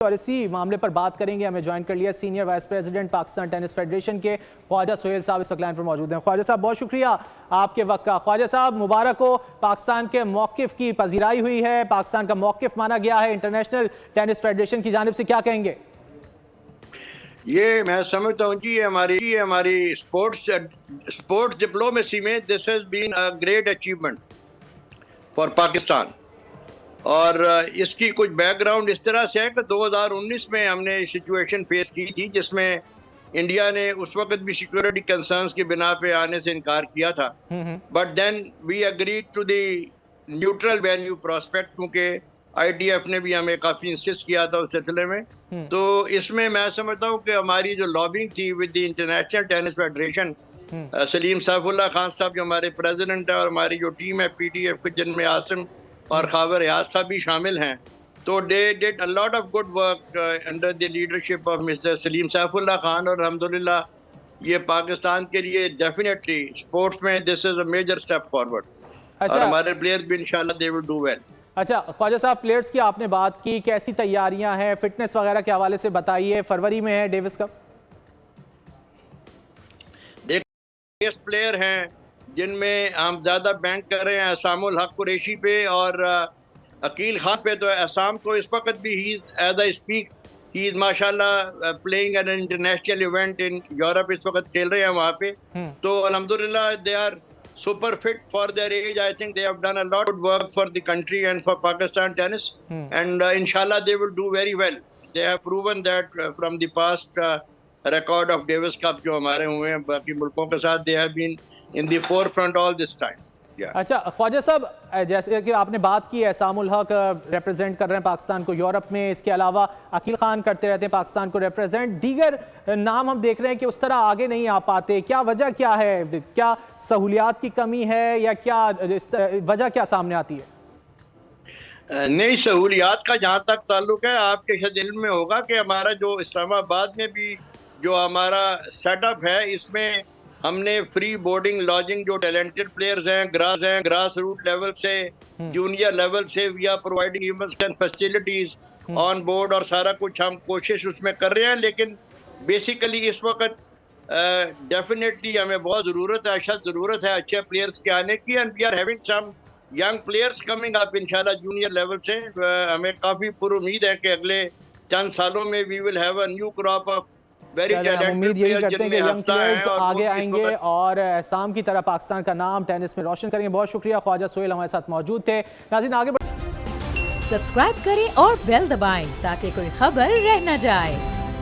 और इसी मामले पर बात करेंगे। हमें ज्वाइन कर लिया senior vice president Pakistan tennis federation के ख्वाजा सोहेल साहब इस वक्त लाइन पर मौजूद हैं। ख्वाजा साहब, बहुत शुक्रिया आपके वक्त का। ख्वाजा साहब, मुबारक हो, पाकिस्तान के मौक़िफ़ की पजीराई हुई है, पाकिस्तान का मौक़िफ़ माना गया है इंटरनेशनल टेनिस फेडरेशन की जानिब से, क्या कहेंगे? ये मैं समझता हूँ जी हमारी स्पोर्ट्स डिप्लोमेसी में this has been a great achievement for Pakistan. और इसकी कुछ बैकग्राउंड इस तरह से है कि 2019 में हमने सिचुएशन फेस की थी जिसमें इंडिया ने उस वक्त भी सिक्योरिटी कंसर्न्स की बिना पे आने से इनकार किया था, but then we agreed to the neutral venue prospect, क्योंकि ITF ने भी हमें काफी इंसिस्ट किया था उस सिलसिले में। तो इसमें मैं समझता हूँ कि हमारी जो लॉबिंग थी with the international tennis federation, Salim Saifullah Khan साहब जो हमारे प्रेसिडेंट है और हमारी जो टीम है PTF की, जिनमें आसिम और खावर रियाज साहब भी शामिल हैं, तो they did a lot of good work under the leadership of mister Salim Saifullah Khan. और अल्हम्दुलिल्लाह ये पाकिस्तान के लिए डेफिनेटली स्पोर्ट्स में this is a major step forward. और हमारे प्लेयर्स भी इंशाल्लाह दे विल डू वेल। अच्छा ख्वाजा साहब, प्लेयर्स की आपने बात की, कैसी तैयारियां हैं, फिटनेस वगैरह के हवाले से बताइए। फरवरी में है डेविस कप। देखिए प्लेयर हैं जिनमें हम ज्यादा बैंक कर रहे हैं असामुल हक कुरैशी पे और अकील खान पे। तो असाम तो इस वक्त भी he as I speak he is माशाल्लाह playing an international event in Europe, इस वक्त खेल रहे हैं वहाँ पे। तो अल्हम्दुलिल्लाह they are super fit for their age. I think they have done a lot of work for the country and for Pakistan tennis, and inshallah they will do very well. They have proven that from the past record of Davis Cup जो हमारे हुए हैं बाकी मुल्कों के साथ, they have been in the forefront all this time. अच्छा ख्वाजा साहब, जैसे कि आपने बात की है, सामुल हक रिप्रेजेंट कर रहे हैं पाकिस्तान को यूरोप में, इसके अलावा अकील खान करते रहते हैं पाकिस्तान को रिप्रेजेंट। दीगर नाम हम देख रहे हैं कि उस तरह आगे नहीं आ पाते, क्या वजह क्या है? क्या सहूलियात की कमी है या क्या वजह क्या सामने आती है? नहीं, सहूलियात का जहाँ तक ताल्लुक है, आपके शायद इल्म में होगा कि हमारा जो इस्लामाबाद में भी जो हमारा सेटअप है, इसमें हमने फ्री बोर्डिंग लॉजिंग जो टैलेंटेड प्लेयर्स हैं ग्रास रूट लेवल से जूनियर लेवल से, we are providing facilities on board और सारा कुछ हम कोशिश उसमें कर रहे हैं। लेकिन बेसिकली इस वक्त डेफिनेटली हमें बहुत ज़रूरत है अच्छे प्लेयर्स के आने की, and we are having some young players coming up इंशाल्लाह जूनियर लेवल से। हमें काफ़ी पुरुमीद है कि अगले चंद सालों में we will have a new crop of उम्मीद यही करते हैं कि यंग प्लेयर्स आगे आएंगे और असम की तरह पाकिस्तान का नाम टेनिस में रोशन करेंगे। बहुत शुक्रिया, ख्वाजा सोहेल हमारे साथ मौजूद थे। नाज़रीन, आगे सब्सक्राइब करें और बेल दबाएं ताकि कोई खबर रह न जाए।